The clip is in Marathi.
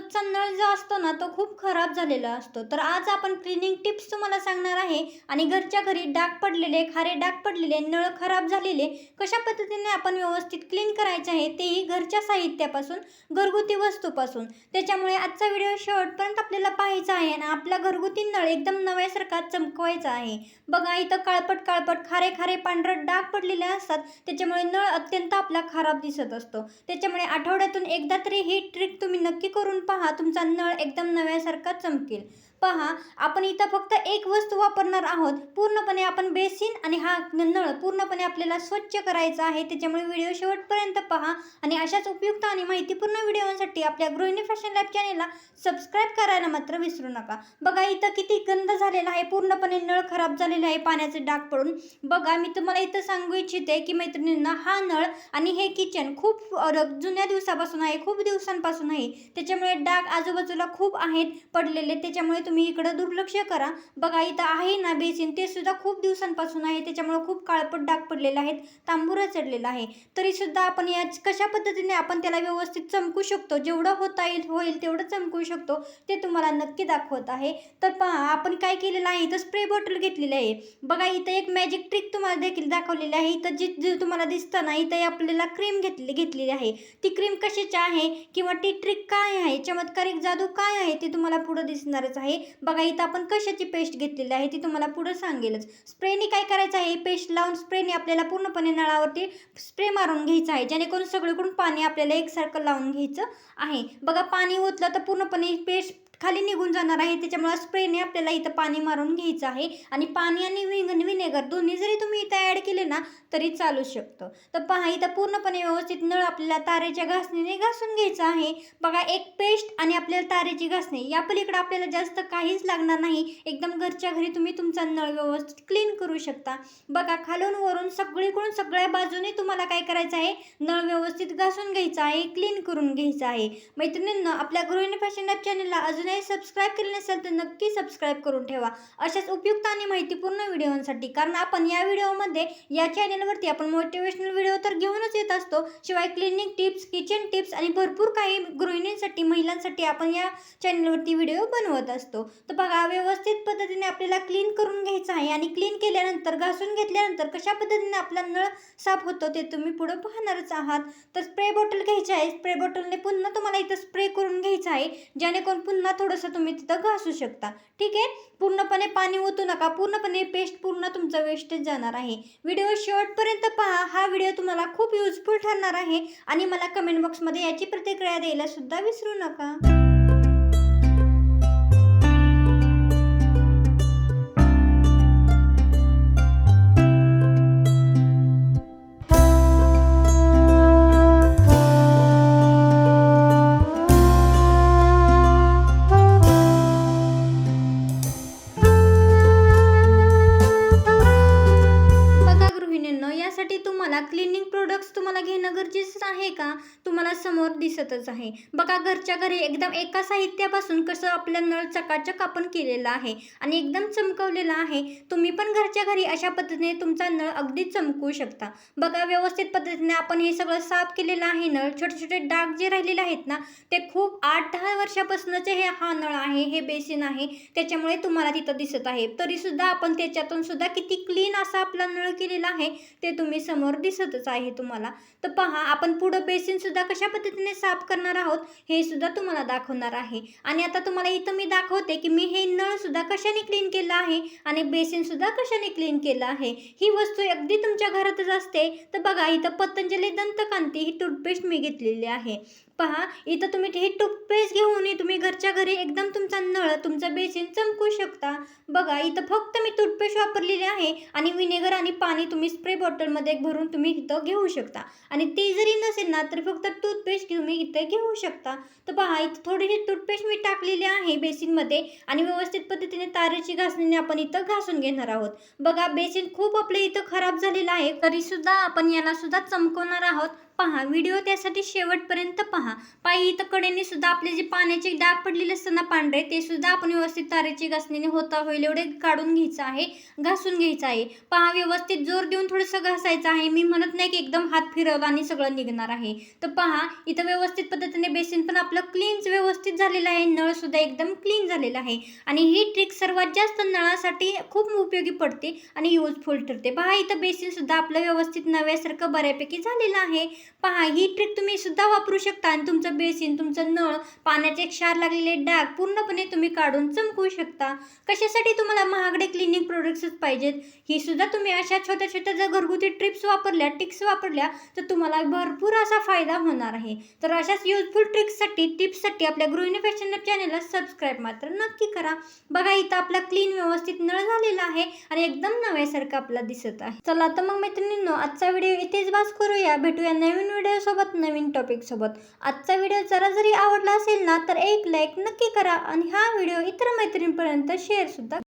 रोजचा नळ जो असतो ना, तो खूप खराब झालेला असतो. तर आज आपण क्लीनिंग टिप्स तुम्हाला सांगणार आहे आणि घरच्या घरी डाग पडलेले, खारे डाग पडलेले, नळ खराब झालेले कशा पद्धतीने आपण व्यवस्थित क्लीन करायचे आहे, तेही घरच्या साहित्यापासून, घरगुती वस्तूपासून. त्याच्यामुळे आजचा व्हिडिओ शेवटपर्यंत आपल्याला पाहायचा आहे आणि आपला घरगुती नळ एकदम नव्यासारखा चमकवायचा आहे. बघा इथं काळपट खारे पांढरट डाग पडलेले असतात. त्याच्यामुळे नळ अत्यंत आपला खराब दिसत असतो. त्याच्यामुळे आठवड्यातून एकदा तरी ही ट्रिक तुम्ही नक्की करून पहा. तुमचा नळ एकदम नव्यासारखा चमकेल. पहा, आपण इथं फक्त एक वस्तू वापरणार आहोत. पूर्णपणे आपण बेसिन आणि हा नळ पूर्णपणे आपल्याला स्वच्छ करायचा आहे. त्याच्यामुळे व्हिडिओ शेवटपर्यंत पहा आणि अशाच उपयुक्त आणि माहितीपूर्ण व्हिडिओसाठी आपल्या गृहिणी फॅशन लॅब चॅनेलला सबस्क्राईब करायला मात्र विसरू नका. बघा इथं किती गंध झालेला आहे, पूर्णपणे नळ खराब झालेला आहे पाण्याचे डाग पडून. बघा मी तुम्हाला इथं सांगू इच्छिते की मैत्रिणींना, हा नळ आणि हे किचन खूप जुन्या दिवसापासून आहे, खूप दिवसांपासून आहे. त्याच्यामुळे डाग आजूबाजूला खूप आहेत पडलेले. त्याच्यामुळे तुम्ही इकडं दुर्लक्ष करा. बघा इथं आहे ना बेसिन, ते सुद्धा खूप दिवसांपासून आहे. त्याच्यामुळे खूप काळपट डाग पडलेले आहेत, तांबुरा चढलेला आहे. तरी सुद्धा आपण या कशा पद्धतीने आपण त्याला व्यवस्थित चमकू शकतो, जेवढं होईल तेवढं चमकू शकतो, ते तुम्हाला नक्की दाखवत आहे. तर पहा, आपण काय केलेलं आहे, इथं स्प्रे बॉटल घेतलेली आहे. बघा इथं एक मॅजिक ट्रिक तुम्हाला देखील दाखवलेली आहे. इथं जे तुम्हाला दिसतं ना, इथं आपल्याला क्रीम घेतलेली आहे. ती क्रीम कशाची आहे किंवा ती ट्रिक काय आहे, चमत्कारिक जादू काय आहे, ते तुम्हाला पुढे दिसणारच आहे. बघा इथं आपण कशाची पेस्ट घेतलेली आहे ती तुम्हाला पुढे सांगेलच. स्प्रेने काय करायचं आहे, पेस्ट लावून स्प्रेने आपल्याला पूर्णपणे नळावरती स्प्रे मारून घ्यायचा आहे, जेणेकरून सगळीकडून पाणी आपल्याला एकसारखं लावून घ्यायचं आहे. बघा पाणी ओतलं तर पूर्णपणे पेस्ट खाली निघून जाणार आहे. त्याच्यामुळे स्प्रेने आपल्याला इथं पाणी मारून घ्यायचं आहे आणि पाणी आणि विनेगर दोन्ही जरी तुम्ही इथं ॲड केले ना तरी चालू शकतं. तर पहा इथं पूर्णपणे व्यवस्थित नळ आपल्याला तारेच्या घासणीने घासून घ्यायचं आहे. बघा एक पेस्ट आणि आपल्याला तारेची घासणी, या पलीकडे आपल्याला जास्त काहीच लागणार नाही. एकदम घरच्या घरी तुम्ही तुमचा नळ व्यवस्थित क्लीन करू शकता. बघा खालून वरून सगळीकडून सगळ्या बाजूने तुम्हाला काय करायचं आहे, नळ व्यवस्थित घासून घ्यायचा आहे, क्लीन करून घ्यायचा आहे. मैत्रिणींनो, आपल्या गृहिणी फॅशन लॅब चॅनलला अजूनही सबस्क्राईब केले नसेल तर नक्की सबस्क्राईब करून ठेवा अशाच उपयुक्त आणि माहितीपूर्ण व्हिडिओसाठी. कारण आपण या व्हिडिओमध्ये, या चॅनलवरती आपण मोटिवेशनल व्हिडिओ तर घेऊनच येत असतो, शिवाय क्लिनिंग टिप्स, किचन टिप्स आणि भरपूर काही गृहिणींसाठी, महिलांसाठी आपण या चॅनलवरती व्हिडिओ बनवत असतो. तर बघा व्यवस्थित पद्धतीने आपल्याला क्लीन करून घ्यायचं आहे आणि क्लीन केल्यानंतर, घासून घेतल्यानंतर कशा पद्धतीने आपला नळ साफ होतो ते तुम्ही पुढे पाहणारच आहात. तर स्प्रे बॉटल घ्यायची आहे. स्प्रे बॉटलने पुन्हा तुम्हाला इथं स्प्रे करून घ्यायचं आहे, जेणेकरून पुन्हा थोडंसं तुम्ही तिथं घासू शकता. ठीक आहे, पूर्णपणे पाणी ओतू नका, पूर्णपणे पेस्ट पूर्ण तुमचं वेस्टेज जाणार आहे. व्हिडिओ शेवटपर्यंत पहा. हा व्हिडिओ तुम्हाला खूप युजफुल ठरणार आहे आणि मला कमेंट बॉक्समध्ये याची प्रतिक्रिया द्यायला सुद्धा विसरू नका. यासाठी तुम्हाला क्लिनिंग प्रोडक्ट्स तुम्हाला घेणं गरजेचं आहे का, तुम्हाला समोर दिसतच आहे. बघा घरच्या घरी एकदम एका साहित्यापासून कसं आपला नळ चकाचक आपण केलेला आहे आणि एकदम चमकवलेला आहे. तुम्ही पण घरच्या घरी अशा पद्धतीने तुमचा नळ अगदी चमकवू शकता. बघा व्यवस्थित पद्धतीने आपण हे सगळं साफ केलेलं आहे. नळ छोटे छोटे डाग जे राहिलेले आहेत ना, ते खूप 8-10 वर्षापासूनचे हा नळ आहे, हे बेसिन आहे, त्याच्यामुळे तुम्हाला तिथं दिसत आहे. तरी सुद्धा आपण त्याच्यातून सुद्धा किती क्लीन असा आपला नळ केलेला आहे ते तुम्ही समोर दिसतच आहे तुम्हाला. तर पहा, आपण पुढं बेसिन सुद्धा कशा पद्धतीने साफ करणार आहोत हे सुद्धा तुम्हाला दाखवणार आहे. आणि आता तुम्हाला इथं मी दाखवते की मी हे नळ सुद्धा कशाने क्लीन केलं आहे आणि बेसिन सुद्धा कशाने क्लीन केलं आहे. ही वस्तू अगदी तुमच्या घरातच असते. तर बघा इथं पतंजली दंतकांती ही टूथपेस्ट मी घेतलेली आहे. पहा इथं तुम्ही हे टूथपेस्ट घेऊन तुम्ही घरच्या घरी एकदम तुमचा नळ, तुमचं बेसिन चमकू शकता. बघा इथं फक्त मी टूथपेस्ट वापरलेली आहे आणि विनेगर आणि पाणी तुम्ही स्प्रे बॉटलमध्ये भरून तुम्ही इथं घेऊ शकता. आणि ते जरी नसेल ना तर फक्त टूथपेस्ट तुम्ही इथं घेऊ शकता. तर पहा इथं थोडीशी टूथपेस्ट मी टाकलेली आहे बेसिनमध्ये आणि व्यवस्थित पद्धतीने तारेची घासणीने आपण इथं घासून घेणार आहोत. बघा बेसिन खूप आपल्या इथं खराब झालेलं आहे, तरी सुद्धा आपण याला सुद्धा चमकवणार आहोत. पहा व्हिडिओ, त्यासाठी शेवटपर्यंत पहा. इथं कडेने सुद्धा आपले जे पाण्याचे डाग पडलेले असताना पांढरे, ते सुद्धा आपण व्यवस्थित तारेची घासणीने होता होईल एवढे काढून घ्यायचं आहे, घासून घ्यायचं आहे. व्यवस्थित जोर देऊन थोडंसं घासायचं आहे. मी म्हणत नाही की एकदम हात फिरवला आणि सगळं निघणार आहे. तर इथं व्यवस्थित पद्धतीने बेसिन पण आपलं क्लीन व्यवस्थित झालेलं आहे. नळ सुद्धा एकदम क्लीन झालेला आहे. आणि ही ट्रिक सर्वात जास्त नळासाठी खूप उपयोगी पडते आणि युजफुल ठरते. इथं बेसिन सुद्धा आपलं व्यवस्थित नव्यासारखं बऱ्यापैकी झालेलं आहे. ही ट्रिक तुम्ही सुद्धा वापरू शकता आणि तुमचं बेसिन, तुमचं नळ, पाण्याचे क्षार लागलेले डाग पूर्णपणे तुम्ही काढून चमकवू शकता. कशासाठी तुम्हाला महागडे क्लिनिक प्रोडक्ट्सच पाहिजेत? ही सुद्धा तुम्ही अशा छोट्या छोट्या जर घरगुती टिप्स वापरल्या तर तुम्हाला भरपूर असा फायदा होणार आहे. तर अशाच युजफुल टिप्ससाठी आपल्या गृहिणी फॅशन लॅब चॅनलला सबस्क्राईब मात्र नक्की करा. इथं आपला क्लीन व्यवस्थित नळ झालेला आहे आणि एकदम नव्यासारखं आपला दिसत आहे. चला तर मग मैत्रिणींनो, आजचा व्हिडिओ इथेच बस करूया. भेटूया नवीन व्हिडिओ सोबत, नवीन टॉपिक सोबत. आजचा व्हिडिओ जरी आवडला असेल ना, तर एक लाईक नक्की करा आणि हा व्हिडिओ इतर मैत्रिणींपर्यंत शेअर सुद्धा